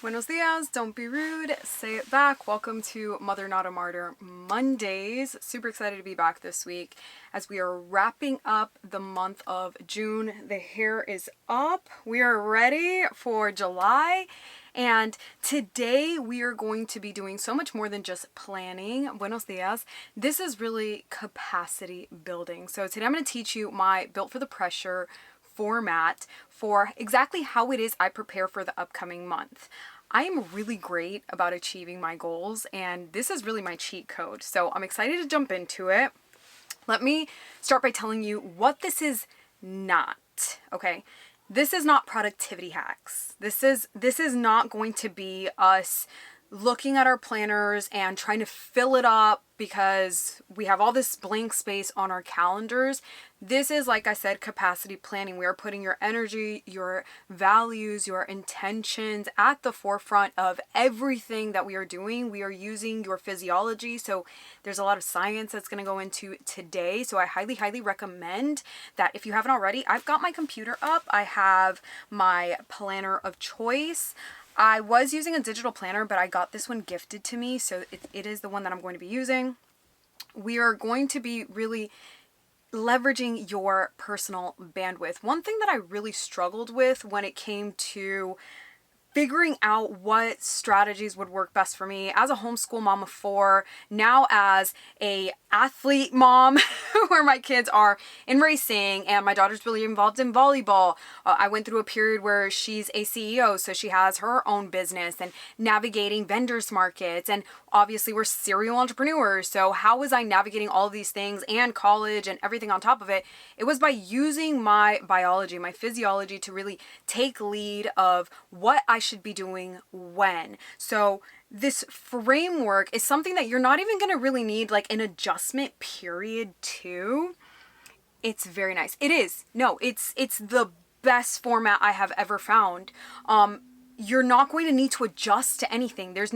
Buenos dias, don't be rude, say it back. Welcome to Mother Not a Martyr Mondays. Super excited to be back this week as we are wrapping up the month of June. The hair is up. We are ready for July. And today we are going to be doing so much more than just planning. Buenos dias. This is really capacity building. So today I'm going to teach you my Built for the Pressure format for exactly how it is I prepare for the upcoming month. I am really great about achieving my goals, and this is really my cheat code. So I'm excited to jump into it. Let me start by telling you what this is not, okay? This is not productivity hacks. This is not going to be us looking at our planners and trying to fill it up because we have all this blank space on our calendars. This is, like I said, capacity planning. We are putting your energy, your values, your intentions at the forefront of everything that we are doing. We are using your physiology. So there's a lot of science that's going to go into today. So I highly, highly recommend that if you haven't already, I've got my computer up. I have my planner of choice. I was using a digital planner, but I got this one gifted to me, so it is the one that I'm going to be using. We are going to be really leveraging your personal bandwidth. One thing that I really struggled with when it came to figuring out what strategies would work best for me as a homeschool mom of 4, now as a athlete mom where my kids are in racing and my daughter's really involved in volleyball. I went through a period where she's a CEO, so she has her own business and navigating vendors markets, and obviously we're serial entrepreneurs. So how was I navigating all of these things and college and everything on top of it? It was by using my biology, my physiology to really take lead of what I should be doing when. So this framework is something that you're not even going to really need like an adjustment period to. It's very nice. It is. No, it's the best format I have ever found. You're not going to need to adjust to anything. There's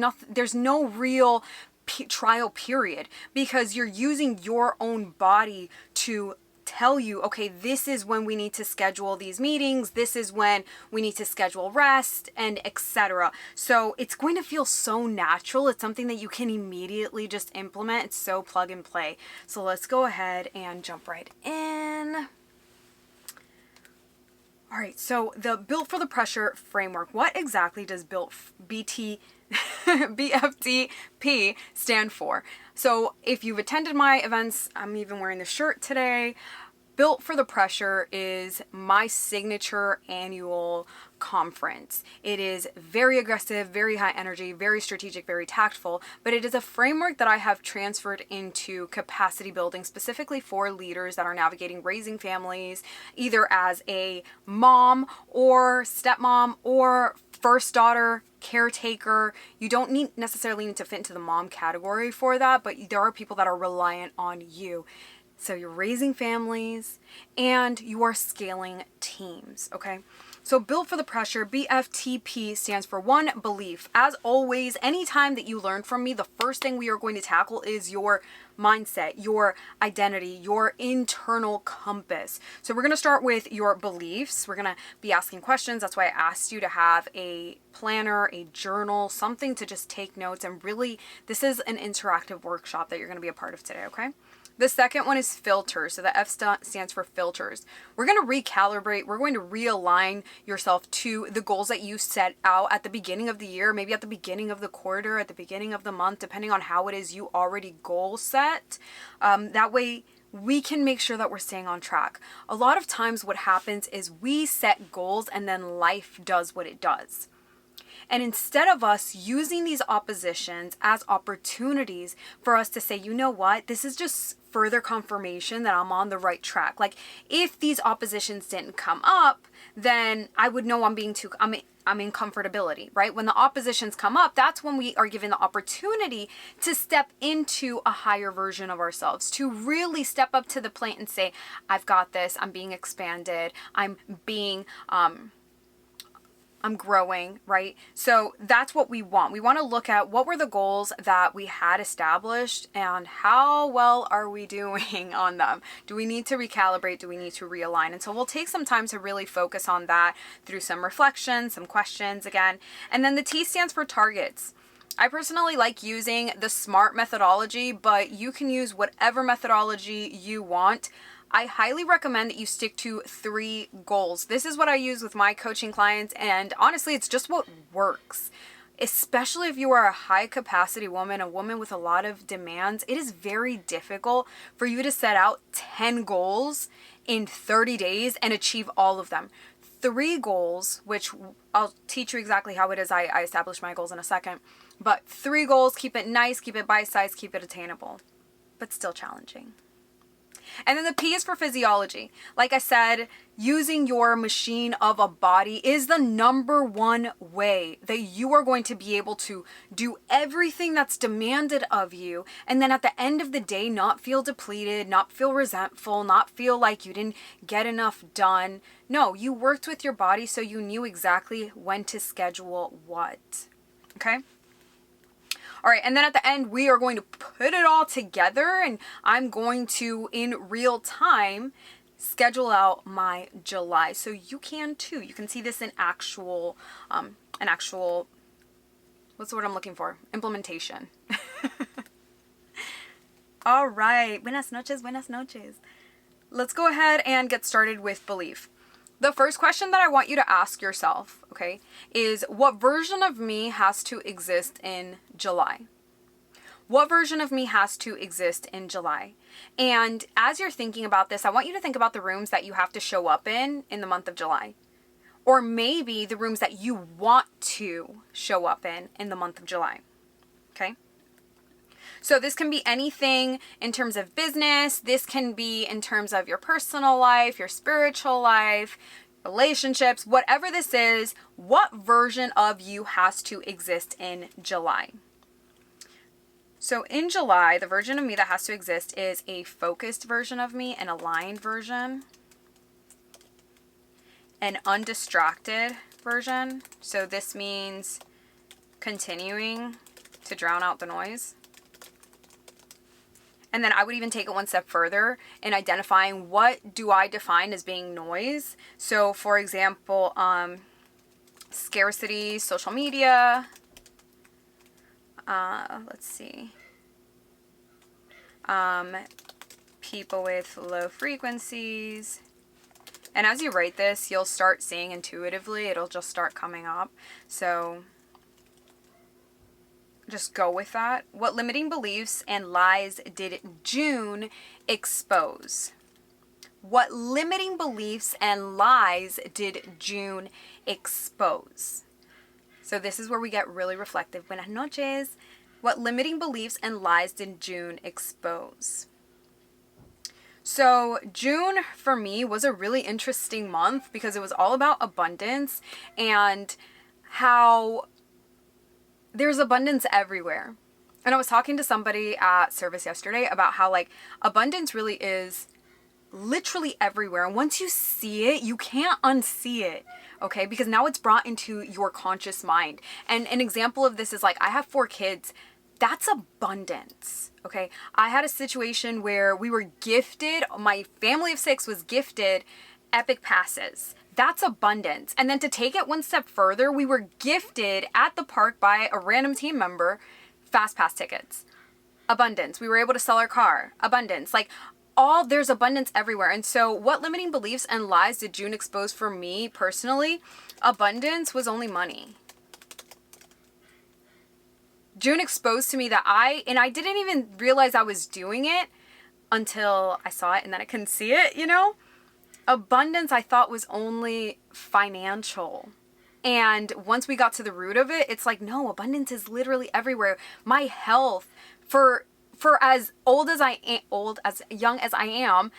no real trial period because you're using your own body to tell you, okay, this is when we need to schedule these meetings, this is when we need to schedule rest, and etc. So it's going to feel so natural. It's something that you can immediately just implement. It's so plug and play. So let's go ahead and jump right in. All right, so the Built for the Pressure framework. What exactly does BFTP stand for? So if you've attended my events, I'm even wearing the shirt today. Built for the Pressure is my signature annual conference. It is very aggressive, very high energy, very strategic, very tactful, but it is a framework that I have transferred into capacity building specifically for leaders that are navigating raising families, either as a mom or stepmom or first daughter, caretaker. You don't necessarily need to fit into the mom category for that, but there are people that are reliant on you. So you're raising families and you are scaling teams, okay? So Built for the Pressure, BFTP stands for one, belief. As always, anytime that you learn from me, the first thing we are going to tackle is your mindset, your identity, your internal compass. So we're going to start with your beliefs. We're going to be asking questions. That's why I asked you to have a planner, a journal, something to just take notes. And really, this is an interactive workshop that you're going to be a part of today, okay? The second one is filters. So the F stands for filters. We're going to recalibrate. We're going to realign yourself to the goals that you set out at the beginning of the year, maybe at the beginning of the quarter, at the beginning of the month, depending on how it is you already goal set. That way we can make sure that we're staying on track. A lot of times what happens is we set goals and then life does what it does. And instead of us using these oppositions as opportunities for us to say, you know what, this is just further confirmation that I'm on the right track. Like if these oppositions didn't come up, then I would know I'm in comfortability, right? When the oppositions come up, that's when we are given the opportunity to step into a higher version of ourselves, to really step up to the plate and say, I've got this, I'm being expanded, I'm being, I'm growing, right? So that's what we want. We want to look at what were the goals that we had established and how well are we doing on them? Do we need to recalibrate? Do we need to realign? And so we'll take some time to really focus on that through some reflection, some questions again. And then the T stands for targets. I personally like using the SMART methodology, but you can use whatever methodology you want. I highly recommend that you stick to 3 goals. This is what I use with my coaching clients, and honestly, it's just what works. Especially if you are a high capacity woman, a woman with a lot of demands, it is very difficult for you to set out 10 goals in 30 days and achieve all of them. 3 goals, which I'll teach you exactly how it is I establish my goals in a second, but 3 goals, keep it nice, keep it bite-sized, keep it attainable, but still challenging. And then the P is for physiology. Like I said, using your machine of a body is the number one way that you are going to be able to do everything that's demanded of you. And then at the end of the day, not feel depleted, not feel resentful, not feel like you didn't get enough done. No, you worked with your body so you knew exactly when to schedule what. Okay? All right, and then at the end, we are going to put it all together, and I'm going to, in real time, schedule out my July. So you can too. You can see this in actual, what's the word I'm looking for? Implementation. All right, buenas noches, buenas noches. Let's go ahead and get started with belief. The first question that I want you to ask yourself, okay, is what version of me has to exist in July? What version of me has to exist in July? And as you're thinking about this, I want you to think about the rooms that you have to show up in the month of July. Or maybe the rooms that you want to show up in the month of July. Okay? So this can be anything in terms of business. This can be in terms of your personal life, your spiritual life, relationships, whatever this is, what version of you has to exist in July? So in July, the version of me that has to exist is a focused version of me, an aligned version, an undistracted version. So this means continuing to drown out the noise. And then I would even take it one step further in identifying what do I define as being noise. So for example, scarcity, social media, let's see, people with low frequencies. And as you write this, you'll start seeing intuitively, it'll just start coming up. So just go with that. What limiting beliefs and lies did June expose? What limiting beliefs and lies did June expose? So this is where we get really reflective. Buenas noches. What limiting beliefs and lies did June expose? So June for me was a really interesting month because it was all about abundance and how there's abundance everywhere. And I was talking to somebody at service yesterday about how like abundance really is literally everywhere. And once you see it, you can't unsee it. Okay. Because now it's brought into your conscious mind. And an example of this is like, I have 4 kids. That's abundance. Okay. I had a situation where we were gifted, my family of 6 was gifted epic passes. That's abundance. And then to take it one step further, we were gifted at the park by a random team member fast pass tickets. Abundance. We were able to sell our car. Abundance. Like there's abundance everywhere. And so what limiting beliefs and lies did June expose for me personally? Abundance was only money. June exposed to me that I didn't even realize I was doing it until I saw it and then I couldn't see it, you know? Abundance I thought was only financial. And once we got to the root of it, it's like, no, abundance is literally everywhere. My health, for as young as I am,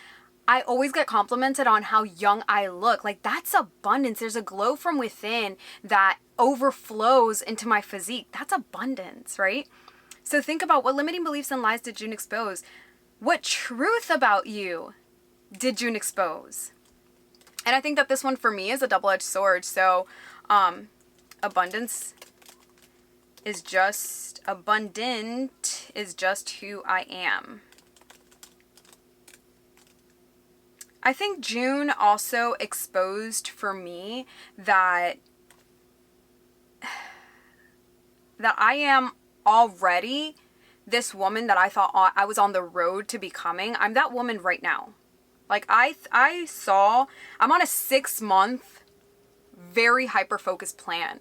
I always get complimented on how young I look. Like that's abundance. There's a glow from within that overflows into my physique. That's abundance, right? So think about what limiting beliefs and lies did June expose? What truth about you did June expose? And I think that this one for me is a double-edged sword. So Abundance is just, abundant is just who I am. I think June also exposed for me that I am already this woman that I thought I was on the road to becoming. I'm that woman right now. Like I'm on a 6-month, very hyper-focused plan.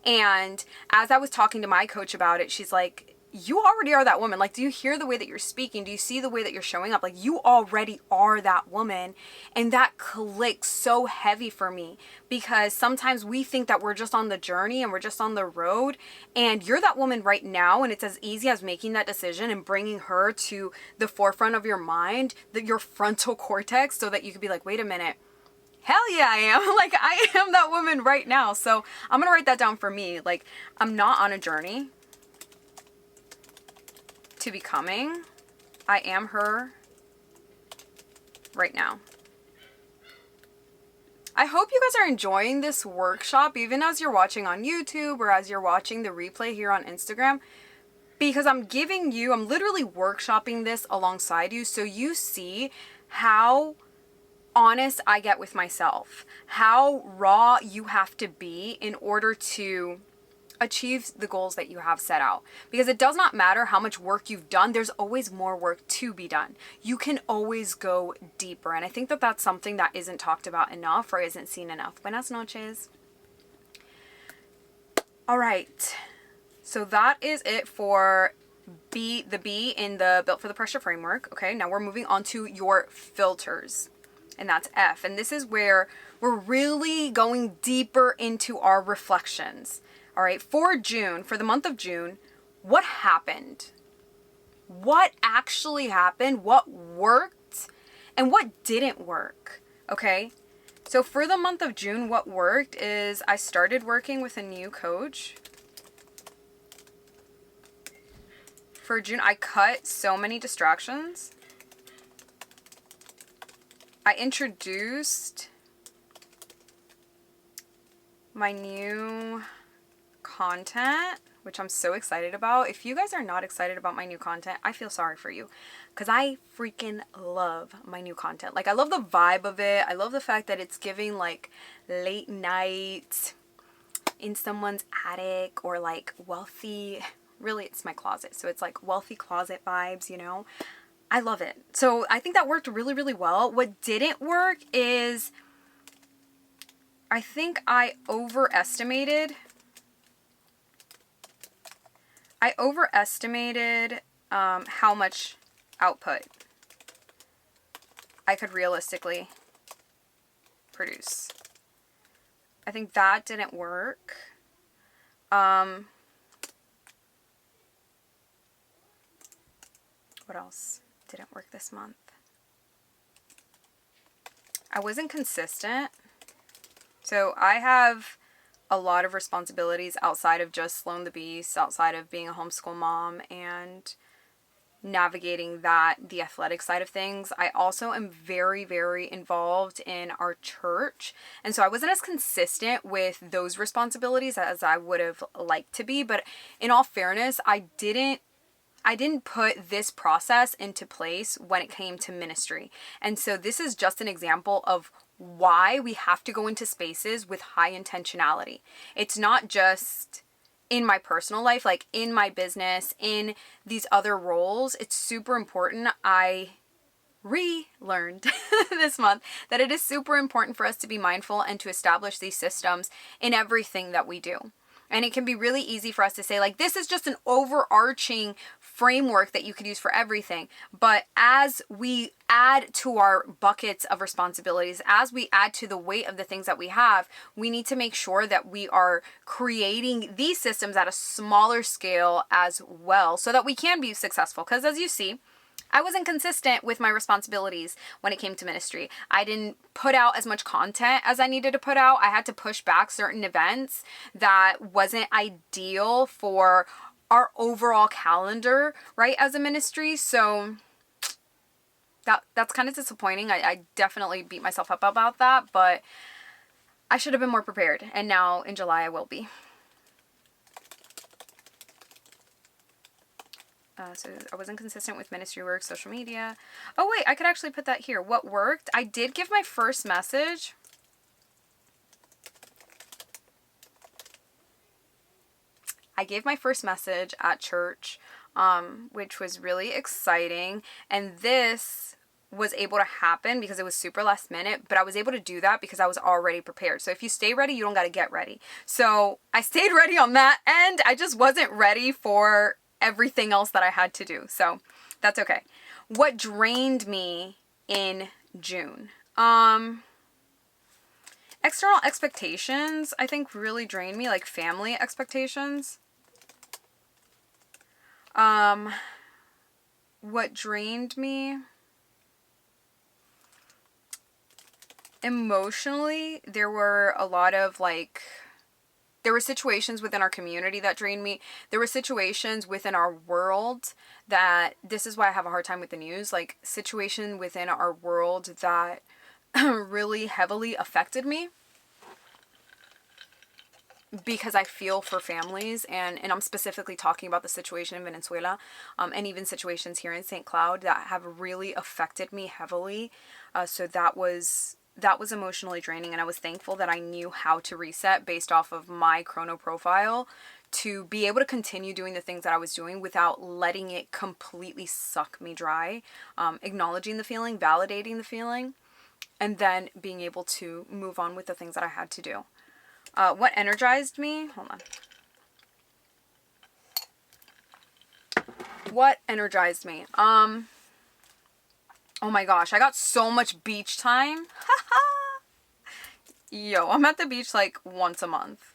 And as I was talking to my coach about it, she's like, you already are that woman. Like, do you hear the way that you're speaking? Do you see the way that you're showing up? Like, you already are that woman. And that clicks so heavy for me, because sometimes we think that we're just on the journey and we're just on the road, and you're that woman right now. And it's as easy as making that decision and bringing her to the forefront of your mind, your frontal cortex, so that you could be like, wait a minute. Hell yeah, I am. Like, I am that woman right now. So I'm going to write that down for me. Like, I'm not on a journey to becoming. I am her right now. I hope you guys are enjoying this workshop, even as you're watching on YouTube or as you're watching the replay here on Instagram, because I'm literally workshopping this alongside you, so you see how honest I get with myself, how raw you have to be in order to achieve the goals that you have set out. Because it does not matter how much work you've done, there's always more work to be done. You can always go deeper. And I think that that's something that isn't talked about enough or isn't seen enough. Buenas noches. All right. So that is it for the B in the Built for the Pressure framework. Okay, now we're moving on to your filters. And that's F. And this is where we're really going deeper into our reflections. All right, for the month of June, what happened? What actually happened? What worked? And what didn't work? Okay, so for the month of June, what worked is I started working with a new coach. For June, I cut so many distractions. I introduced my new content, which I'm so excited about. If you guys are not excited about my new content, I feel sorry for you, because I freaking love my new content. Like, I love the vibe of it. I love the fact that it's giving like late night in someone's attic, or like wealthy, really it's my closet, so it's like wealthy closet vibes, you know. I love it. So I think that worked really, really well. What didn't work is I think I overestimated how much output I could realistically produce. I think that didn't work. What else didn't work this month? I wasn't consistent. So I have a lot of responsibilities outside of just Sloan the Beast, outside of being a homeschool mom and navigating the athletic side of things. I also am very, very involved in our church. And so I wasn't as consistent with those responsibilities as I would have liked to be. But in all fairness, I didn't put this process into place when it came to ministry. And so this is just an example of why we have to go into spaces with high intentionality. It's not just in my personal life, like in my business, in these other roles. It's super important. I relearned this month that it is super important for us to be mindful and to establish these systems in everything that we do. And it can be really easy for us to say, like, this is just an overarching framework that you could use for everything. But as we add to our buckets of responsibilities, as we add to the weight of the things that we have, we need to make sure that we are creating these systems at a smaller scale as well, so that we can be successful. Because as you see, I wasn't consistent with my responsibilities when it came to ministry. I didn't put out as much content as I needed to put out. I had to push back certain events that wasn't ideal for our overall calendar, right, as a ministry. So that's kind of disappointing. I definitely beat myself up about that, but I should have been more prepared, and now in July I will be. So I wasn't consistent with ministry work, social media. Oh wait, I could actually put that here. What worked? I did give my first message. I gave my first message at church, which was really exciting. And this was able to happen because it was super last minute, but I was able to do that because I was already prepared. So if you stay ready, you don't got to get ready. So I stayed ready on that end. I just wasn't ready for everything else that I had to do. So that's okay. What drained me in June? External expectations, I think, really drained me, like family expectations. What drained me? Emotionally, there were a lot of there were situations within our community that drained me. There were situations within our world that, this is why I have a hard time with the news, like situation within our world that really heavily affected me. Because I feel for families, and I'm specifically talking about the situation in Venezuela, and even situations here in St. Cloud that have really affected me heavily. So that was emotionally draining, and I was thankful that I knew how to reset based off of my chrono profile to be able to continue doing the things that I was doing without letting it completely suck me dry. Acknowledging the feeling, validating the feeling, and then being able to move on with the things that I had to do. What energized me? Hold on. What energized me? Oh my gosh, I got so much beach time. Yo, I'm at the beach like once a month.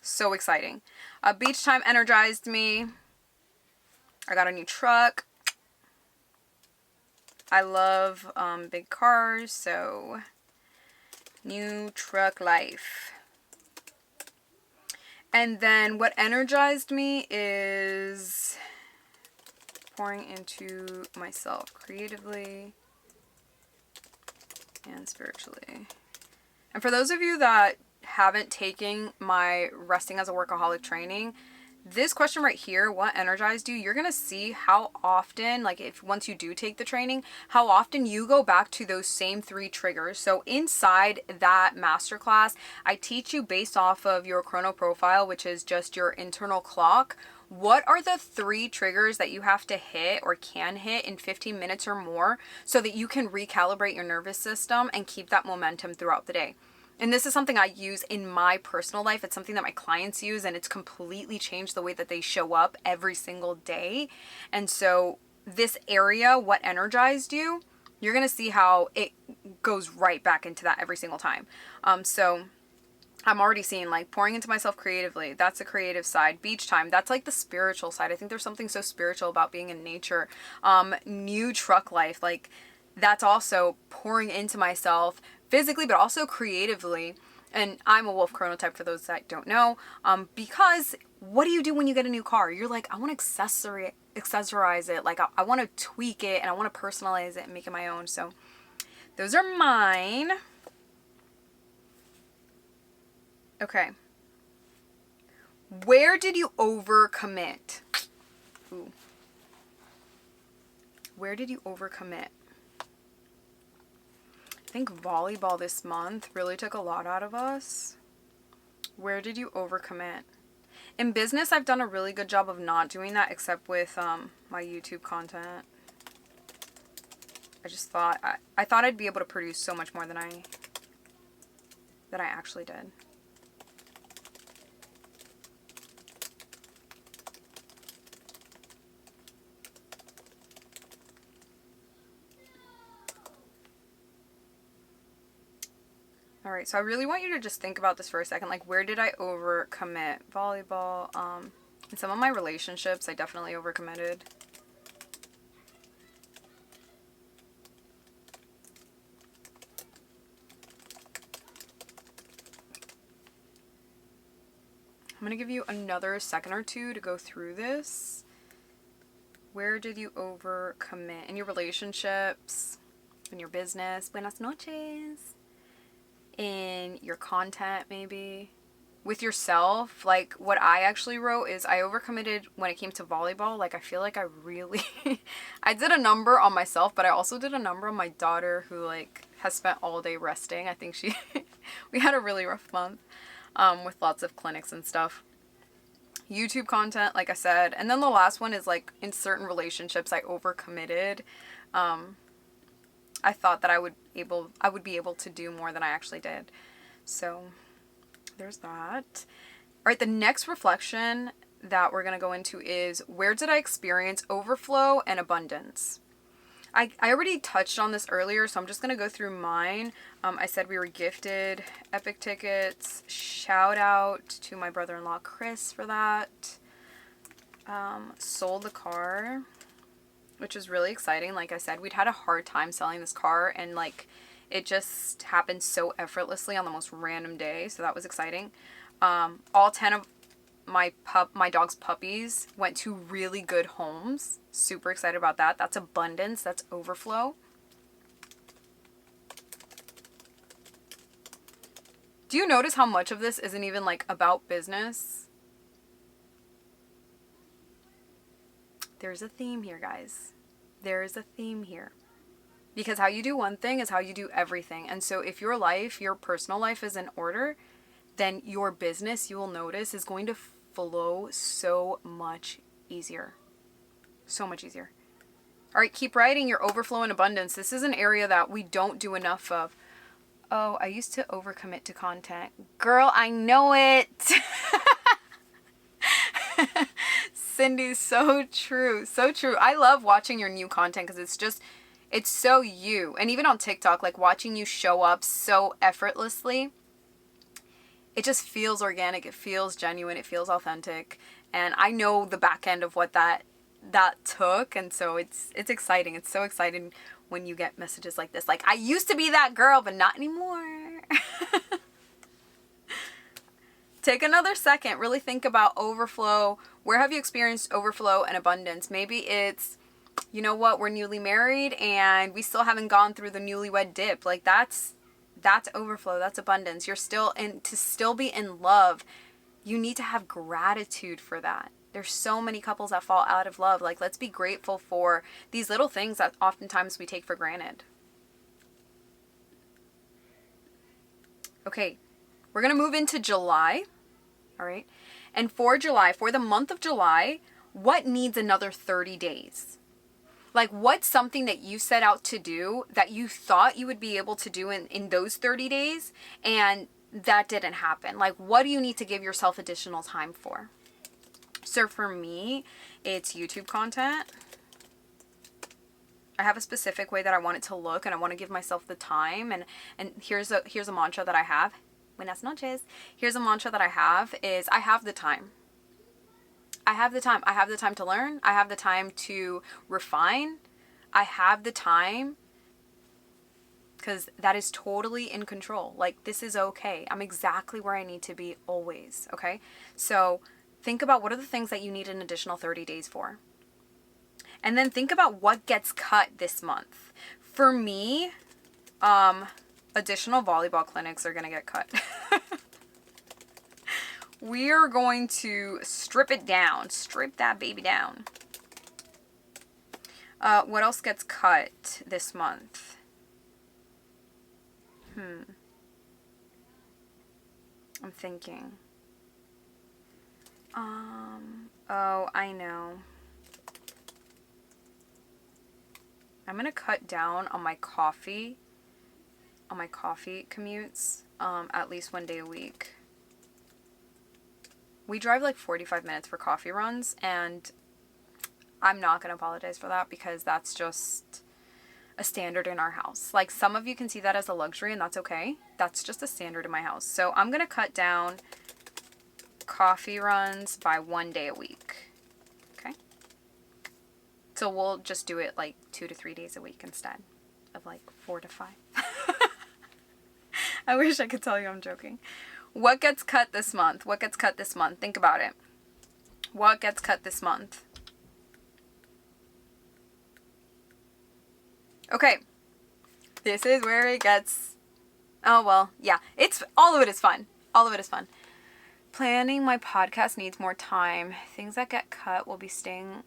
So exciting. Beach time energized me. I got a new truck. I love big cars, so new truck life. And then what energized me is pouring into myself creatively and spiritually. And for those of you that haven't taken my Resting as a Workaholic training, this question right here, what energized you, you're going to see how often, like if once you do take the training, how often you go back to those same 3 triggers. So inside that masterclass, I teach you based off of your chrono profile, which is just your internal clock. What are the 3 triggers that you have to hit or can hit in 15 minutes or more so that you can recalibrate your nervous system and keep that momentum throughout the day? And this is something I use in my personal life. It's something that my clients use, and it's completely changed the way that they show up every single day. And so this area, what energized you, you're going to see how it goes right back into that every single time. So I'm already seeing like pouring into myself creatively. That's the creative side. Beach time. That's like the spiritual side. I think there's something so spiritual about being in nature. New truck life. Like that's also pouring into myself physically, but also creatively. And I'm a wolf chronotype for those that don't know. Because what do you do when you get a new car? You're like, I want to accessorize it. Like I want to tweak it and I want to personalize it and make it my own. So those are mine. Okay. Where did you overcommit? Ooh. Where did you overcommit? I think volleyball this month really took a lot out of us. Where did you overcommit? In business, I've done a really good job of not doing that, except with my YouTube content. I just thought, I thought I'd be able to produce so much more than I actually did. All right, so I really want you to just think about this for a second. Like, where did I overcommit? Volleyball. In some of my relationships, I definitely overcommitted. I'm going to give you another second or two to go through this. Where did you overcommit? In your relationships, in your business. Buenas noches. in your content, maybe with yourself. Like what I actually wrote is I overcommitted when it came to volleyball. Like I feel like I really I did a number on myself, but I also did a number on my daughter, who like has spent all day resting. I think she we had a really rough month with lots of clinics and stuff. YouTube content, like I said. And then the last one is like in certain relationships I overcommitted. I thought that I would be able to do more than I actually did. So there's that. All right, the next reflection that we're going to go into is, where did I experience overflow and abundance? I already touched on this earlier, so I'm just going to go through mine. I said we were gifted Epic tickets. Shout out to my brother-in-law Chris for that. Sold the car, which was really exciting. Like I said, we'd had a hard time selling this car, and like it just happened so effortlessly on the most random day, so that was exciting. All 10 of my dog's puppies went to really good homes. Super excited about that. That's abundance. That's overflow. Do you notice how much of this isn't even like about business? There's a theme here, guys. There is a theme here. Because how you do one thing is how you do everything. And so if your life, your personal life is in order, then your business, you will notice, is going to flow so much easier. So much easier. All right, keep writing your overflow and abundance. This is an area that we don't do enough of. Oh, I used to overcommit to content. Girl, I know it. Cindy, so true. So true. I love watching your new content because it's so you. And even on TikTok, like watching you show up so effortlessly, it just feels organic. It feels genuine. It feels authentic. And I know the back end of what that took. And so it's exciting. It's so exciting when you get messages like this. Like, I used to be that girl, but not anymore. Take another second. Really think about overflow. Where have you experienced overflow and abundance? Maybe it's, you know what, we're newly married and we still haven't gone through the newlywed dip. Like that's overflow. That's abundance. You're still to still be in love. You need to have gratitude for that. There's so many couples that fall out of love. Like, let's be grateful for these little things that oftentimes we take for granted. Okay, we're going to move into July. All right. And for July, for the month of July, what needs another 30 days? Like, what's something that you set out to do that you thought you would be able to do in those 30 days and that didn't happen? Like, what do you need to give yourself additional time for? So for me, it's YouTube content. I have a specific way that I want it to look, and I want to give myself the time. And here's a mantra that I have. Buenas noches. Here's a mantra that I have is, I have the time. I have the time. I have the time to learn. I have the time to refine. I have the time because that is totally in control. Like, this is okay. I'm exactly where I need to be always. Okay. So think about what are the things that you need an additional 30 days for. And then think about what gets cut this month. For me, additional volleyball clinics are going to get cut. We are going to strip it down. Strip that baby down. What else gets cut this month? I'm thinking. Oh, I know. I'm going to cut down on my coffee commutes, at least one day a week. We drive like 45 minutes for coffee runs, and I'm not going to apologize for that because that's just a standard in our house. Like, some of you can see that as a luxury, and that's okay. That's just a standard in my house. So I'm going to cut down coffee runs by one day a week. Okay? So we'll just do it like 2 to 3 days a week instead of like 4 to 5. I wish I could tell you I'm joking. What gets cut this month? What gets cut this month? Think about it. What gets cut this month? Okay. This is where it gets Oh, well, yeah. All of it is fun. All of it is fun. Planning my podcast needs more time. Things that get cut will be staying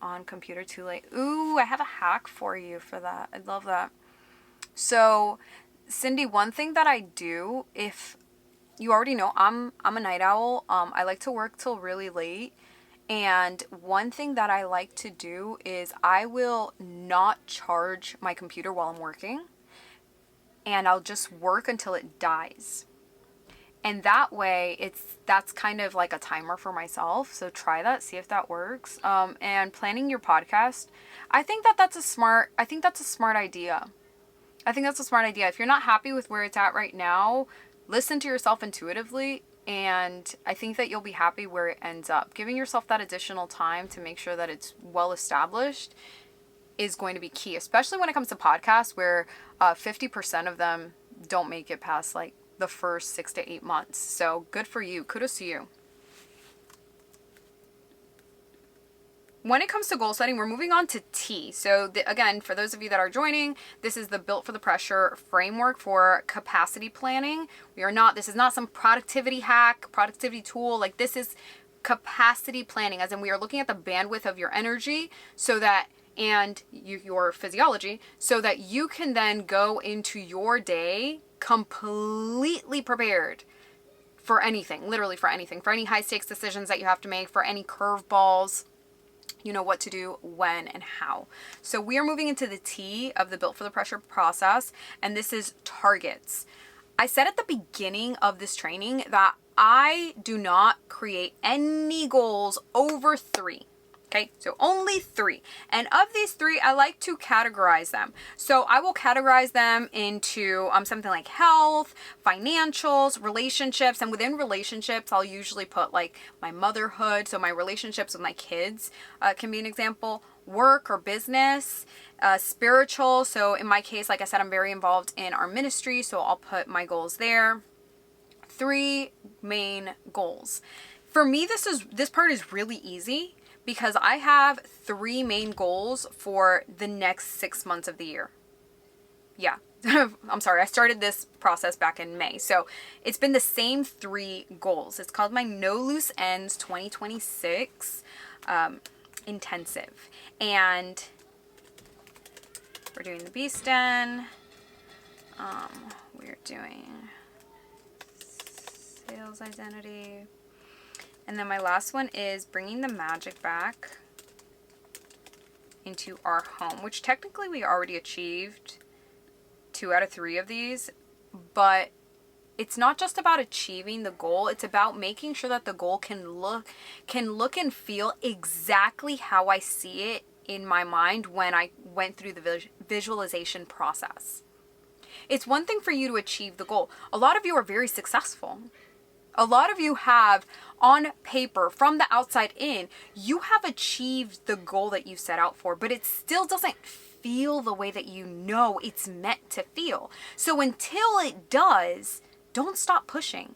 on computer too late. Ooh, I have a hack for you for that. I love that. So, Cindy, one thing that I do, if you already know, I'm a night owl. I like to work till really late. And one thing that I like to do is I will not charge my computer while I'm working. And I'll just work until it dies. And that way, that's kind of like a timer for myself. So try that, see if that works. And planning your podcast, I think that's a smart idea. I think that's a smart idea. If you're not happy with where it's at right now, listen to yourself intuitively. And I think that you'll be happy where it ends up. Giving yourself that additional time to make sure that it's well established is going to be key, especially when it comes to podcasts where 50% of them don't make it past like the first 6 to 8 months. So good for you. Kudos to you. When it comes to goal setting, we're moving on to T. So again, for those of you that are joining, this is the Built for the Pressure framework for capacity planning. This is not some productivity hack, productivity tool. Like, this is capacity planning, as in we are looking at the bandwidth of your energy and your physiology, so that you can then go into your day completely prepared for anything, literally for anything, for any high stakes decisions that you have to make, for any curveballs. You know what to do, when, and how. So we are moving into the T of the Built for the Pressure process, and this is targets. I said at the beginning of this training that I do not create any goals over 3. Okay, so only 3. And of these 3, I like to categorize them. So I will categorize them into something like health, financials, relationships. And within relationships, I'll usually put like my motherhood. So my relationships with my kids can be an example. Work or business, spiritual. So in my case, like I said, I'm very involved in our ministry. So I'll put my goals there. 3 main goals. For me, this part is really easy, because I have 3 main goals for the next 6 months of the year. Yeah, I'm sorry. I started this process back in May. So it's been the same 3 goals. It's called my No Loose Ends 2026 intensive. And we're doing the Beast Den. We're doing sales identity. And then my last one is bringing the magic back into our home, which technically we already achieved 2 out of 3 of these, but it's not just about achieving the goal. It's about making sure that the goal can look and feel exactly how I see it in my mind when I went through the visualization process. It's one thing for you to achieve the goal. A lot of you are very successful. A lot of you have, on paper, from the outside in, you have achieved the goal that you set out for, but it still doesn't feel the way that you know it's meant to feel. So until it does, don't stop pushing.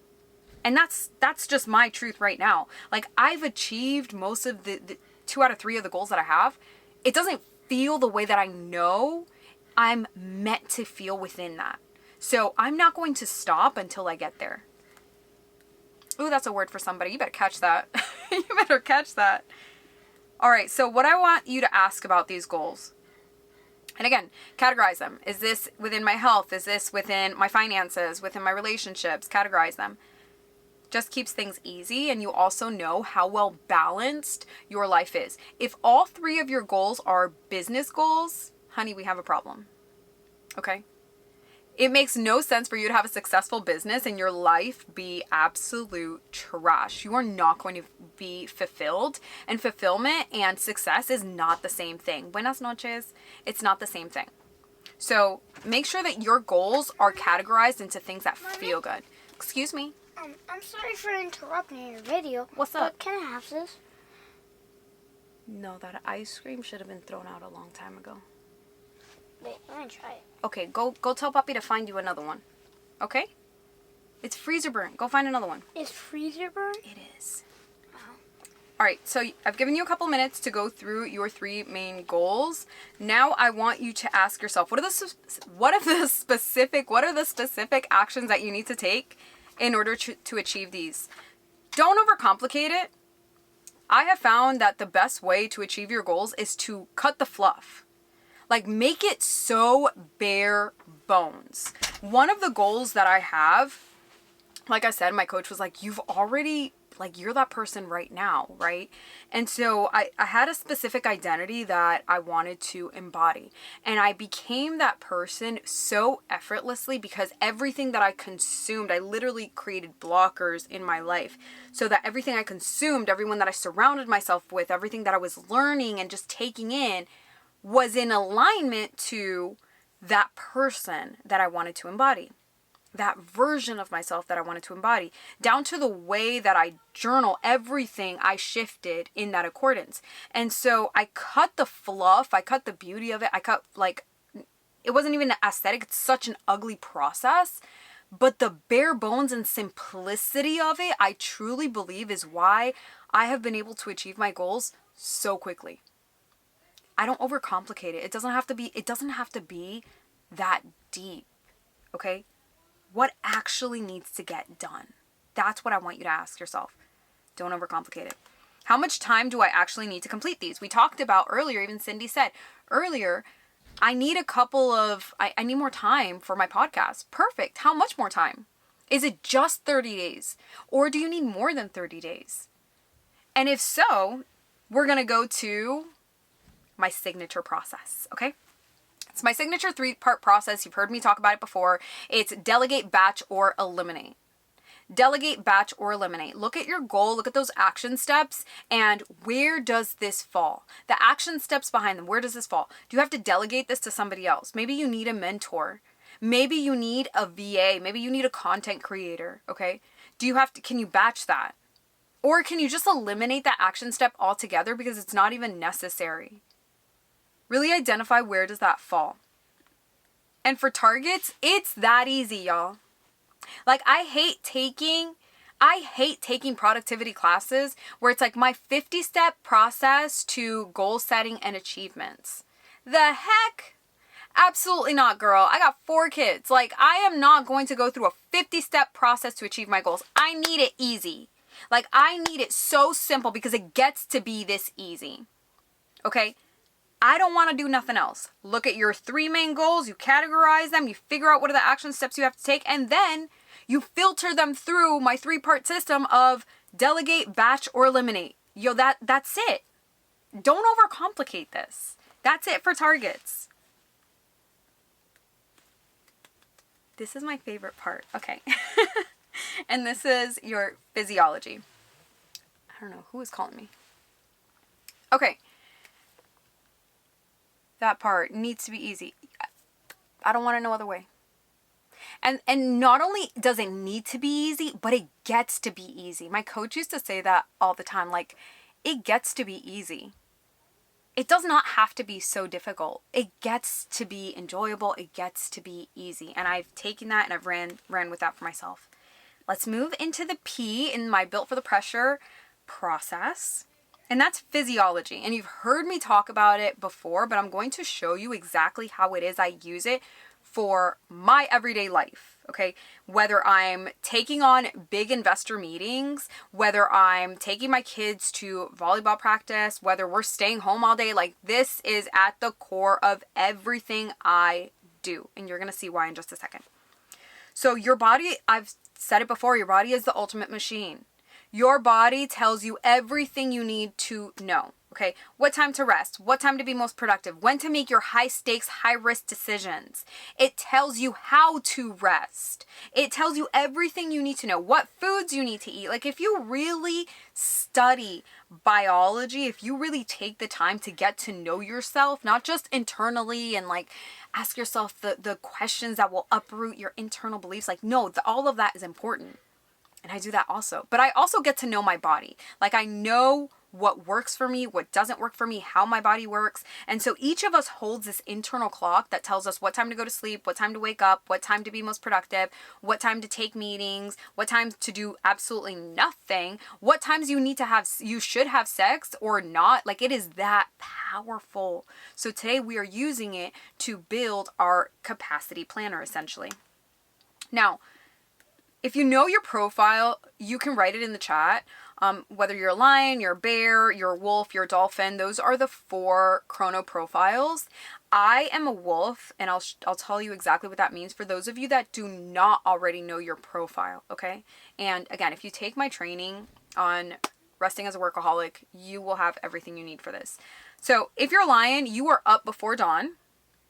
And that's just my truth right now. Like, I've achieved most of the 2 out of 3 of the goals that I have. It doesn't feel the way that I know I'm meant to feel within that. So I'm not going to stop until I get there. Ooh, that's a word for somebody. You better catch that. You better catch that. All right, so what I want you to ask about these goals, and again, categorize them. Is this within my health? Is this within my finances? Within my relationships? Categorize them. Just keeps things easy, and you also know how well balanced your life is. If all 3 of your goals are business goals, honey, we have a problem. Okay? It makes no sense for you to have a successful business and your life be absolute trash. You are not going to be fulfilled, and fulfillment and success is not the same thing. Buenas noches. It's not the same thing. So make sure that your goals are categorized into things that feel good. Excuse me. I'm sorry for interrupting your video. What's up? But can I have this? No, that ice cream should have been thrown out a long time ago. Wait, let me try it. Okay, go tell Puppy to find you another one. Okay? It's freezer burn. Go find another one. Is freezer burn? It is. Wow. All right, so I've given you a couple minutes to go through your 3 main goals. Now I want you to ask yourself, what are the specific actions that you need to take in order to achieve these? Don't overcomplicate it. I have found that the best way to achieve your goals is to cut the fluff. Like, make it so bare bones. One of the goals that I have, like I said, my coach was like, you're that person right now, right? And so I had a specific identity that I wanted to embody. And I became that person so effortlessly because everything that I consumed, I literally created blockers in my life so that everything I consumed, everyone that I surrounded myself with, everything that I was learning and just taking in was in alignment to that person that I wanted to embody. That version of myself that I wanted to embody, down to the way that I journal, everything I shifted in that accordance. And so I cut the fluff, I cut the beauty of it, it wasn't even aesthetic, it's such an ugly process, but the bare bones and simplicity of it, I truly believe is why I have been able to achieve my goals so quickly. I don't overcomplicate it. It doesn't have to be that deep, okay? What actually needs to get done? That's what I want you to ask yourself. Don't overcomplicate it. How much time do I actually need to complete these? We talked about earlier, even Cindy said earlier, I need I need more time for my podcast. Perfect. How much more time? Is it just 30 days? Or do you need more than 30 days? And if so, we're going to go to my signature process, okay? It's my signature 3-part process. You've heard me talk about it before. It's delegate, batch, or eliminate. Delegate, batch, or eliminate. Look at your goal, look at those action steps, and where does this fall? The action steps behind them, where does this fall? Do you have to delegate this to somebody else? Maybe you need a mentor. Maybe you need a VA. Maybe you need a content creator, okay? Can you batch that? Or can you just eliminate that action step altogether because it's not even necessary? Really identify where does that fall. And for targets, it's that easy, y'all. Like, I hate taking productivity classes where it's like my 50-step process to goal setting and achievements. The heck? Absolutely not, girl. I got 4 kids. Like, I am not going to go through a 50-step process to achieve my goals. I need it easy. Like, I need it so simple because it gets to be this easy. Okay? I don't want to do nothing else. Look at your 3 main goals, you categorize them, you figure out what are the action steps you have to take, and then you filter them through my 3-part system of delegate, batch, or eliminate. That's it. Don't overcomplicate this. That's it for targets. This is my favorite part. Okay. And this is your physiology. I don't know who is calling me. Okay. That part needs to be easy. I don't want it no other way. And not only does it need to be easy, but it gets to be easy. My coach used to say that all the time. Like, it gets to be easy. It does not have to be so difficult. It gets to be enjoyable. It gets to be easy. And I've taken that and I've ran with that for myself. Let's move into the P in my Built for the Pressure process. And that's physiology. And you've heard me talk about it before, but I'm going to show you exactly how it is I use it for my everyday life, okay? Whether I'm taking on big investor meetings, whether I'm taking my kids to volleyball practice, whether we're staying home all day, like, this is at the core of everything I do. And you're going to see why in just a second. So your body, I've said it before, your body is the ultimate machine. Your body tells you everything you need to know, okay? What time to rest, what time to be most productive, when to make your high stakes, high risk decisions. It tells you how to rest. It tells you everything you need to know, what foods you need to eat. Like, if you really study biology, if you really take the time to get to know yourself, not just internally and like ask yourself the questions that will uproot your internal beliefs, like, no, all of that is important. And I do that also. But I also get to know my body. Like, I know what works for me, what doesn't work for me, how my body works. And so each of us holds this internal clock that tells us what time to go to sleep, what time to wake up, what time to be most productive, what time to take meetings, what times to do absolutely nothing, what times you should have sex or not. Like, it is that powerful. So today we are using it to build our capacity planner, essentially. Now, if you know your profile, you can write it in the chat. Whether you're a lion, you're a bear, you're a wolf, you're a dolphin, those are the 4 chrono profiles. I am a wolf, and I'll tell you exactly what that means for those of you that do not already know your profile, okay? And again, if you take my training on resting as a workaholic, you will have everything you need for this. So if you're a lion, you are up before dawn,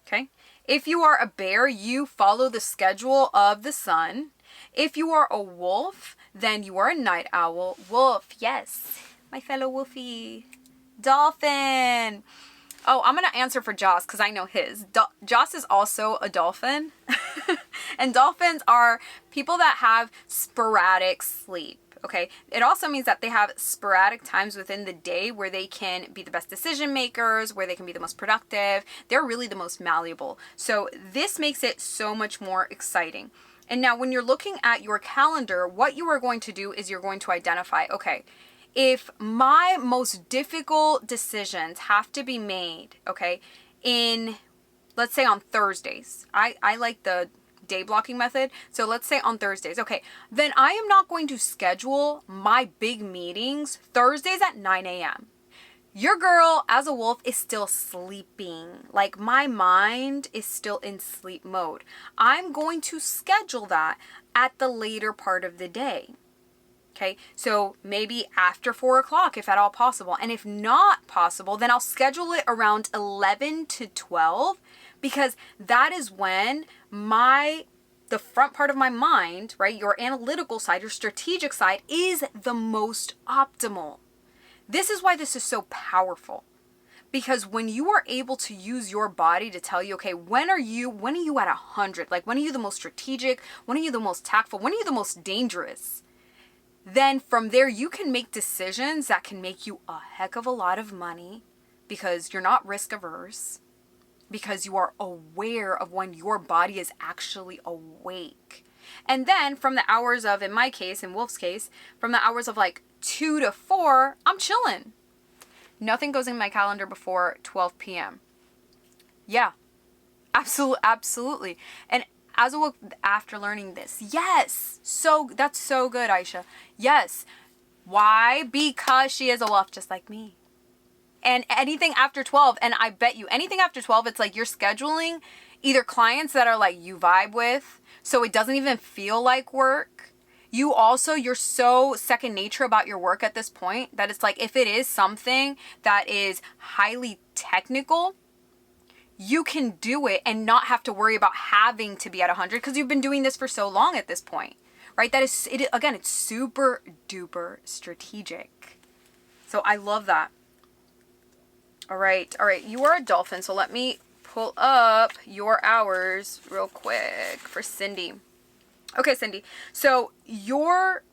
okay? If you are a bear, you follow the schedule of the sun. If you are a wolf, then you are a night owl. Wolf, yes, my fellow wolfie. Dolphin. Oh, I'm going to answer for Joss because I know his. Joss is also a dolphin. And dolphins are people that have sporadic sleep. Okay. It also means that they have sporadic times within the day where they can be the best decision makers, where they can be the most productive. They're really the most malleable. So this makes it so much more exciting. And now when you're looking at your calendar, what you are going to do is you're going to identify, okay, if my most difficult decisions have to be made, okay, let's say on Thursdays. I like the day blocking method. So let's say on Thursdays. Okay, then I am not going to schedule my big meetings Thursdays at 9 a.m. Your girl, as a wolf, is still sleeping. Like, my mind is still in sleep mode. I'm going to schedule that at the later part of the day. Okay, so maybe after 4 o'clock, if at all possible. And if not possible, then I'll schedule it around 11 to 12, because that is when the front part of my mind, right, your analytical side, your strategic side, is the most optimal. This is why this is so powerful, because when you are able to use your body to tell you, okay, when are you at 100? Like, when are you the most strategic? When are you the most tactful? When are you the most dangerous? Then from there, you can make decisions that can make you a heck of a lot of money, because you're not risk averse, because you are aware of when your body is actually awake. And then from the hours of, in my case, in Wolf's case, from the hours of like 2 to 4, I'm chilling. Nothing goes in my calendar before 12 p.m. Yeah, absolutely. And as a wolf, after learning this, yes, so that's so good, Aisha. Yes. Why? Because she is a wolf just like me. And anything after 12, and I bet you anything after 12, it's like you're scheduling either clients that are like you vibe with, so it doesn't even feel like work. You're so second nature about your work at this point that it's like, if it is something that is highly technical, you can do it and not have to worry about having to be at 100 because you've been doing this for so long at this point, right? Again, it's super duper strategic. So I love that. All right. You are a dolphin, so let me pull up your hours real quick for Cindy. Okay, Cindy. So your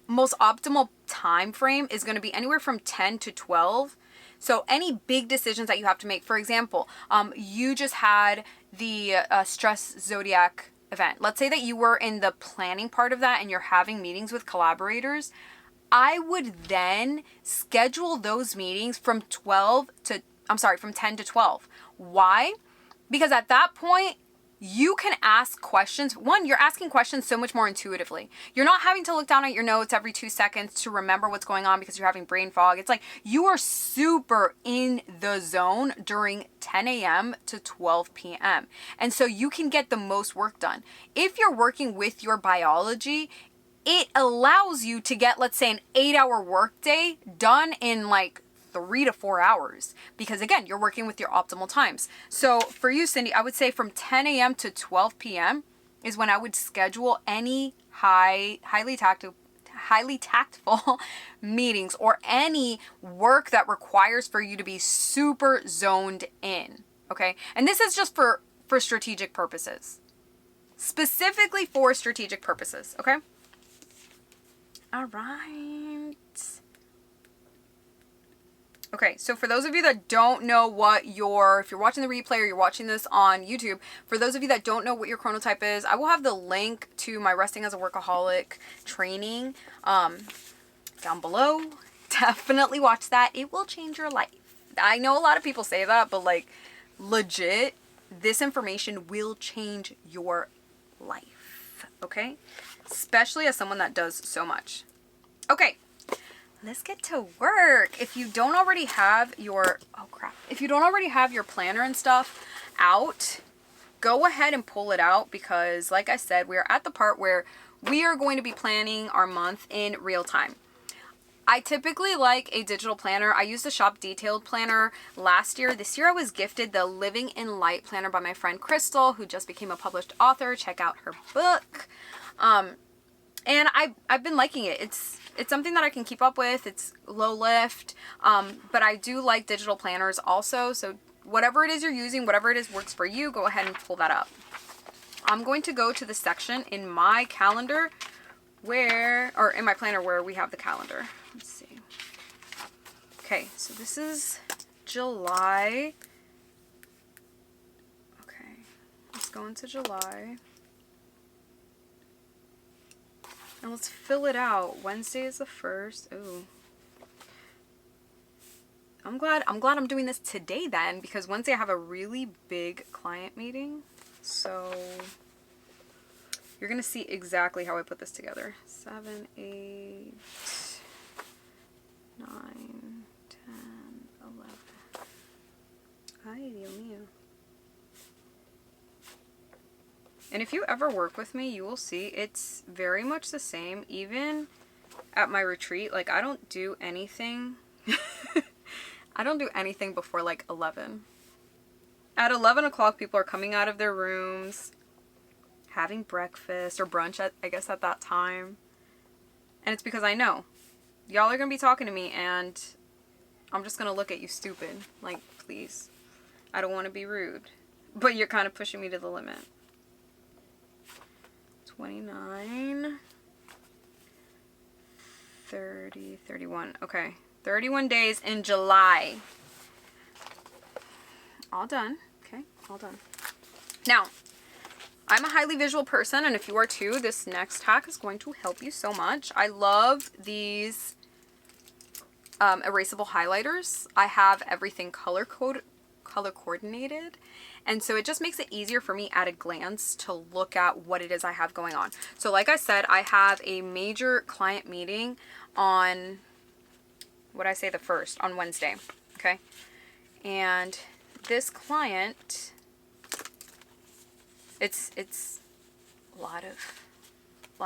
most optimal time frame is going to be anywhere from 10 to 12. So any big decisions that you have to make, for example, you just had the stress zodiac event. Let's say that you were in the planning part of that and you're having meetings with collaborators. I would then schedule those meetings from 10 to 12. Why? Because at that point, you can ask questions. One, you're asking questions so much more intuitively. You're not having to look down at your notes every 2 seconds to remember what's going on because you're having brain fog. It's like you are super in the zone during 10 a.m. to 12 p.m. And so you can get the most work done. If you're working with your biology, it allows you to get, let's say, an 8-hour workday done in like 3 to 4 hours, because again, you're working with your optimal times. So for you, Cindy, I would say from 10 a.m. to 12 p.m. is when I would schedule any highly tactful meetings or any work that requires for you to be super zoned in. Okay. And this is just for strategic purposes, specifically for strategic purposes. Okay. All right. Okay, so for those of you that don't know what if you're watching the replay or you're watching this on YouTube, for those of you that don't know what your chronotype is, I will have the link to my Resting as a Workaholic training down below. Definitely watch that. It will change your life. I know a lot of people say that, but like legit, this information will change your life, okay? Especially as someone that does so much. Okay. Let's get to work. If you don't already have your, if you don't already have your planner and stuff out, go ahead and pull it out because like I said, we are at the part where we are going to be planning our month in real time. I typically like a digital planner. I used the Shop Detailed planner last year. This year I was gifted the Living in Light planner by my friend Crystal, who just became a published author. Check out her book. And I've been liking it. It's something that I can keep up with. It's low lift, but I do like digital planners also. So whatever it is you're using, whatever it is works for you, go ahead and pull that up. I'm going to go to the section in my calendar or in my planner where we have the calendar. Let's see. Okay, so this is July. Okay, let's go into July. And let's fill it out. Wednesday is the 1st. Ooh. I'm glad I'm doing this today then, because Wednesday I have a really big client meeting. So you're going to see exactly how I put this together. 7, 8, 9, 10, 11. Ay, Dios mío. And if you ever work with me, you will see it's very much the same. Even at my retreat, like I don't do anything. I don't do anything before like 11. At 11 o'clock, people are coming out of their rooms, having breakfast or brunch, I guess at that time. And it's because I know y'all are going to be talking to me and I'm just going to look at you stupid. Like, please, I don't want to be rude, but you're kind of pushing me to the limit. 29, 30, 31. Okay, 31 days in July. All done. Okay, all done. Now, I'm a highly visual person, and if you are too, this next hack is going to help you so much. I love these erasable highlighters. I have everything color coordinated, and so it just makes it easier for me at a glance to look at what it is I have going on. So like I said, I have a major client meeting on the 1st, on Wednesday. Okay, and this client, it's a lot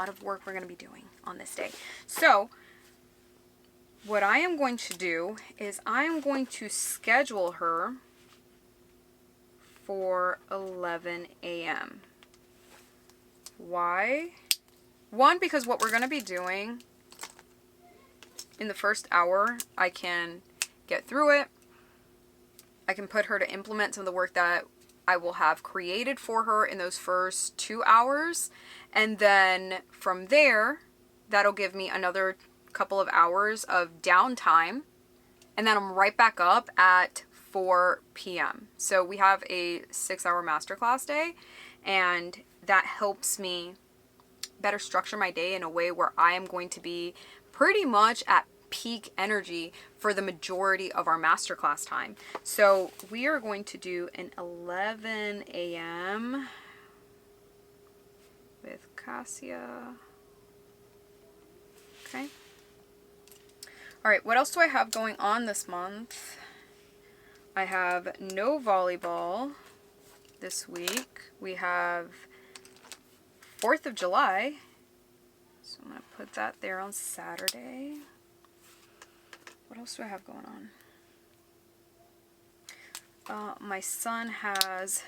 of work we're going to be doing on this day. So what I am going to do is I am going to schedule her for 11 a.m. Why? One, because what we're going to be doing in the first hour, I can get through it. I can put her to implement some of the work that I will have created for her in those first 2 hours. And then from there, that'll give me another couple of hours of downtime. And then I'm right back up at 4 p.m. So we have a 6-hour masterclass day, and that helps me better structure my day in a way where I am going to be pretty much at peak energy for the majority of our masterclass time. So we are going to do an 11 a.m. with Cassia. Okay. All right, what else do I have going on this month? I have no volleyball this week. We have 4th of July. So I'm going to put that there on Saturday. What else do I have going on? My son has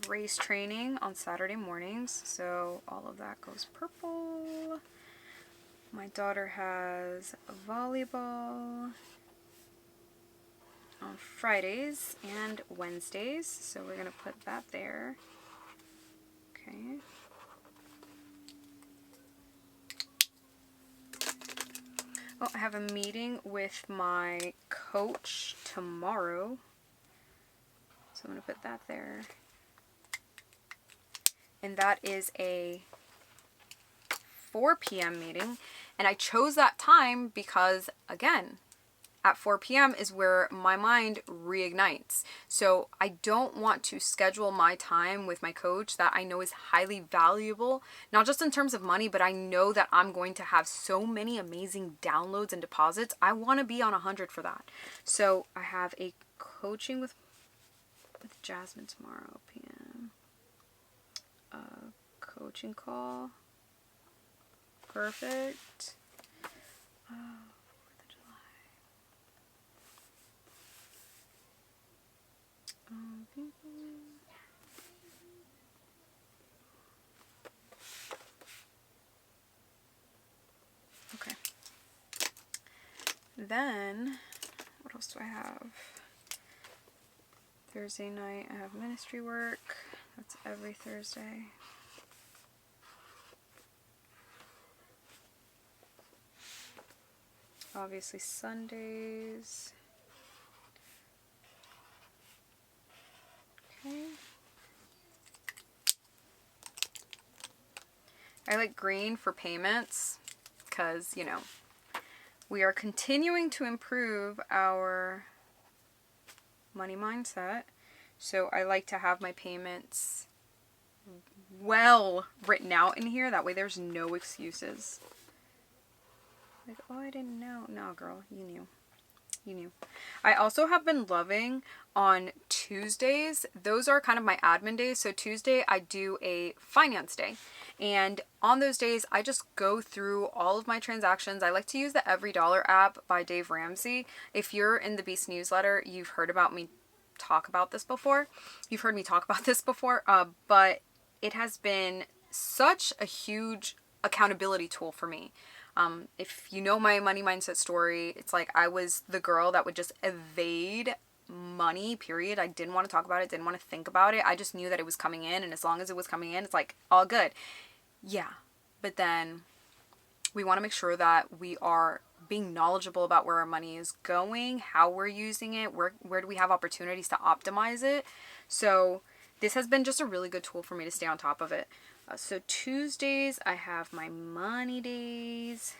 race training on Saturday mornings, so all of that goes purple. My daughter has volleyball on Fridays and Wednesdays, so we're going to put that there. Okay. Oh, I have a meeting with my coach tomorrow. So I'm going to put that there. And that is a 4 p.m. meeting. And I chose that time because, again, at 4 p.m. is where my mind reignites. So I don't want to schedule my time with my coach that I know is highly valuable, not just in terms of money, but I know that I'm going to have so many amazing downloads and deposits. I want to be on 100 for that. So I have a coaching with Jasmine tomorrow, p.m. Coaching call. Perfect. 4th of July. Okay. Then, what else do I have? Thursday night, I have ministry work. That's every Thursday. Obviously Sundays. Okay. I like green for payments because, you know, we are continuing to improve our money mindset. So I like to have my payments well written out in here. That way there's no excuses. Like, oh, I didn't know. No, girl, you knew. You knew. I also have been loving on Tuesdays. Those are kind of my admin days. So Tuesday I do a finance day. And on those days, I just go through all of my transactions. I like to use the Every Dollar app by Dave Ramsey. If you're in the Beast newsletter, you've heard about me talk about this before. You've heard me talk about this before, but it has been such a huge accountability tool for me. If you know my money mindset story, it's like I was the girl that would just evade money, period. I didn't want to talk about it, didn't want to think about it. I just knew that it was coming in, and as long as it was coming in, it's like all good. Yeah, but then we want to make sure that we are being knowledgeable about where our money is going, how we're using it, where do we have opportunities to optimize it. So this has been just a really good tool for me to stay on top of it. So Tuesdays, I have my money days.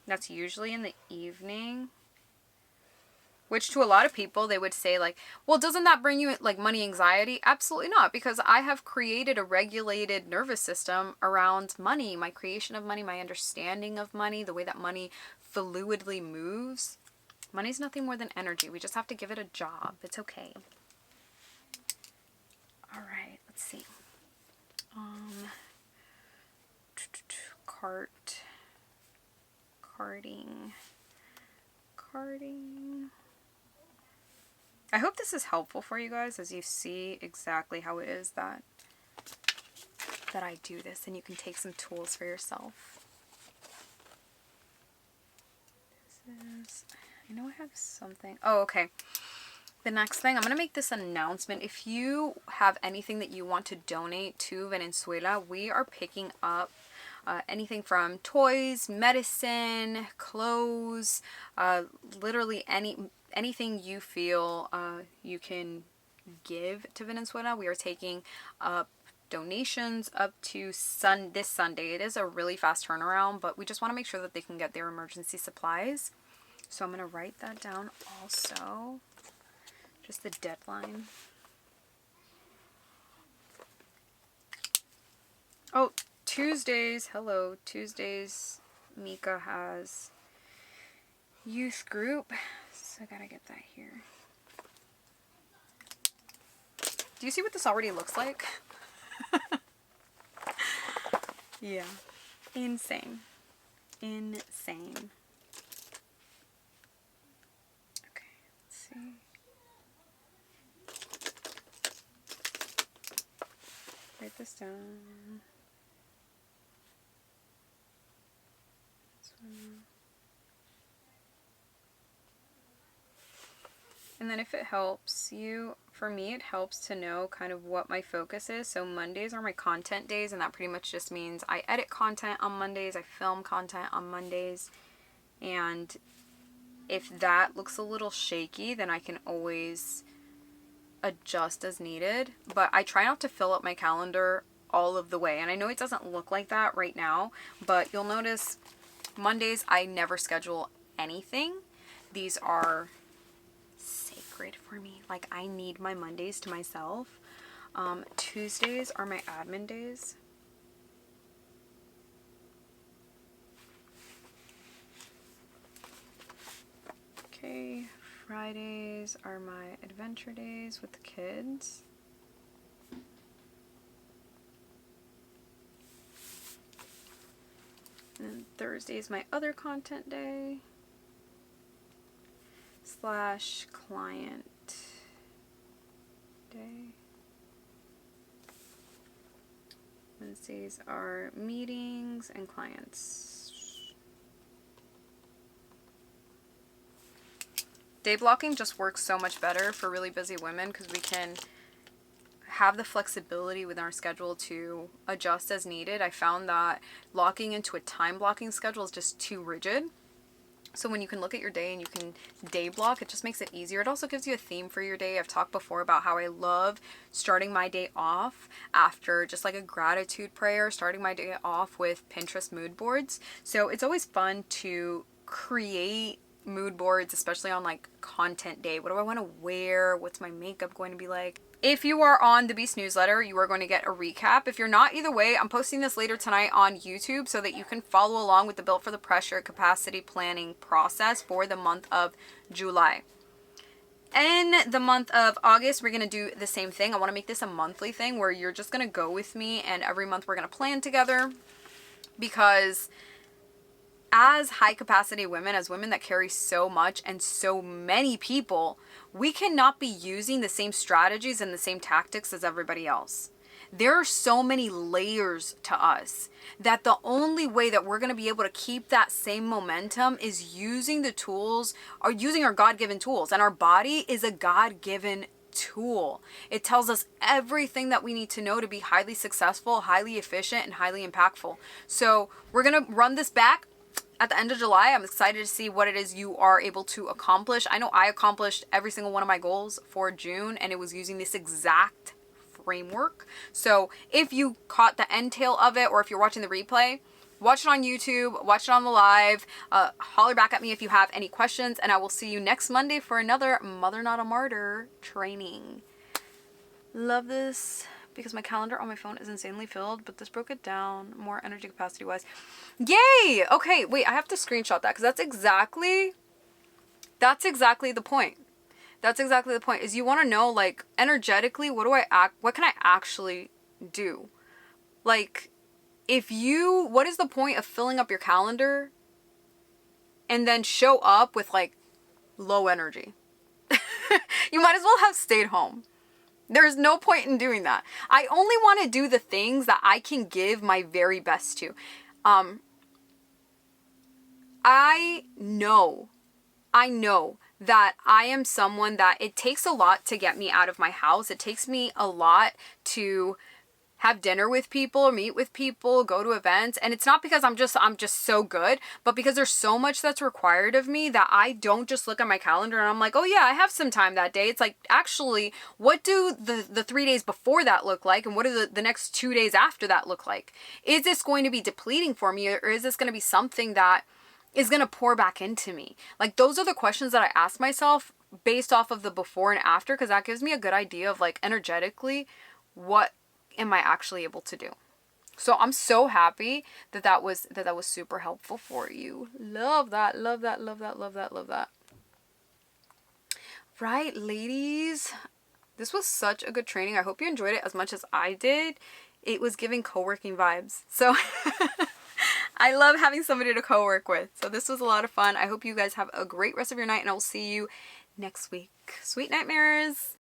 That's usually in the evening. Which to a lot of people, they would say like, well, doesn't that bring you like money anxiety? Absolutely not, because I have created a regulated nervous system around money, my creation of money, my understanding of money, the way that money fluidly moves. Money's nothing more than energy. We just have to give it a job. It's okay. All right, let's see. Carding. I hope this is helpful for you guys as you see exactly how it is that I do this, and you can take some tools for yourself. I know I have something. Oh, okay. The next thing, I'm going to make this announcement. If you have anything that you want to donate to Venezuela, we are picking up anything from toys, medicine, clothes, literally anything you feel you can give to Venezuela. We are taking up donations up to this Sunday. It is a really fast turnaround, but we just want to make sure that they can get their emergency supplies. So I'm going to write that down also. Just the deadline. Oh, Tuesdays. Hello. Tuesdays, Mika has youth group. So I gotta get that here. Do you see what this already looks like? Yeah. Insane. Insane. Okay, let's see. Write this down. This one. And then if it helps you, for me, it helps to know kind of what my focus is. So Mondays are my content days, and that pretty much just means I edit content on Mondays, I film content on Mondays, And if that looks a little shaky, then I can always adjust as needed. But I try not to fill up my calendar all of the way. And I know it doesn't look like that right now, but you'll notice Mondays, I never schedule anything. These are sacred for me. Like, I need my Mondays to myself. Tuesdays are my admin days. Okay, Fridays are my adventure days with the kids. And then Thursday is my other content day / client day. Wednesdays are meetings and clients. Day blocking just works so much better for really busy women because we can have the flexibility within our schedule to adjust as needed. I found that locking into a time blocking schedule is just too rigid. So when you can look at your day and you can day block, it just makes it easier. It also gives you a theme for your day. I've talked before about how I love starting my day off after just like a gratitude prayer, starting my day off with Pinterest mood boards. So it's always fun to create mood boards, especially on like content day. What do I want to wear? What's my makeup going to be like? If you are on the Beast newsletter, you are going to get a recap. If you're not, either way, I'm posting this later tonight on YouTube so that you can follow along with the Built for the Pressure capacity planning process for the month of July. In the month of August, we're going to do the same thing. I want to make this a monthly thing where you're just going to go with me and every month we're going to plan together, because as high capacity women, as women that carry so much and so many people, we cannot be using the same strategies and the same tactics as everybody else. There are so many layers to us that the only way that we're going to be able to keep that same momentum is using the tools, or using our God-given tools. And our body is a God-given tool. It tells us everything that we need to know to be highly successful, highly efficient, and highly impactful. So we're going to run this back at the end of July. I'm excited to see what it is you are able to accomplish. I know I accomplished every single one of my goals for June, and it was using this exact framework. So if you caught the end tail of it, or if you're watching the replay, watch it on YouTube, watch it on the live, holler back at me if you have any questions, and I will see you next Monday for another Mother Not a Martyr training. Love this, because my calendar on my phone is insanely filled, but this broke it down more energy capacity wise. Yay! Okay, wait, I have to screenshot that because that's exactly the point. That's exactly the point, is you want to know, like, energetically, what can I actually do? Like, what is the point of filling up your calendar and then show up with like low energy? You might as well have stayed home. There's no point in doing that. I only want to do the things that I can give my very best to. I know that I am someone that it takes a lot to get me out of my house. It takes me a lot to have dinner with people, meet with people, go to events. And it's not because I'm just so good, but because there's so much that's required of me that I don't just look at my calendar and I'm like, oh yeah, I have some time that day. It's like, actually, what do the 3 days before that look like? And what do the next 2 days after that look like? Is this going to be depleting for me, or is this going to be something that is going to pour back into me? Like, those are the questions that I ask myself based off of the before and after, because that gives me a good idea of, like, energetically, what am I actually able to do? So I'm so happy that was super helpful for you. Love that, love that, love that, love that, love that. Right, ladies, this was such a good training. I hope you enjoyed it as much as I did. It was giving co-working vibes. So I love having somebody to co-work with. So this was a lot of fun. I hope you guys have a great rest of your night, and I will see you next week. Sweet nightmares.